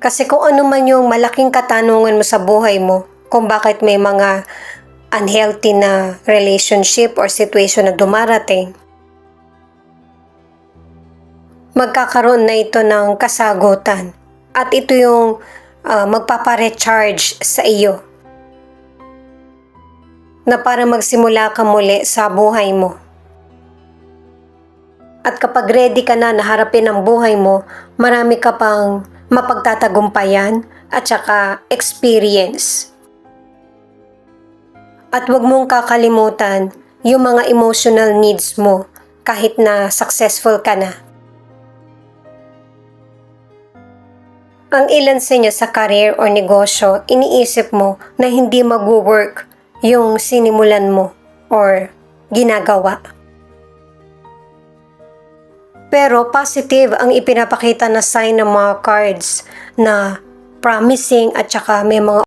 Kasi kung ano man yung malaking katanungan mo sa buhay mo, kung bakit may mga unhealthy na relationship or situation na dumarating, magkakaroon na ito ng kasagutan. At ito yung magpaparecharge sa iyo na para magsimula ka muli sa buhay mo. At kapag ready ka na harapin ang buhay mo, marami ka pang mapagtatagumpayan at saka experience. At huwag mong kakalimutan yung mga emotional needs mo kahit na successful ka na. Ang ilan sa inyo sa career o negosyo, iniisip mo na hindi mag-work yung sinimulan mo or ginagawa. Pero positive ang ipinapakita na sign ng mga cards na promising at saka may mga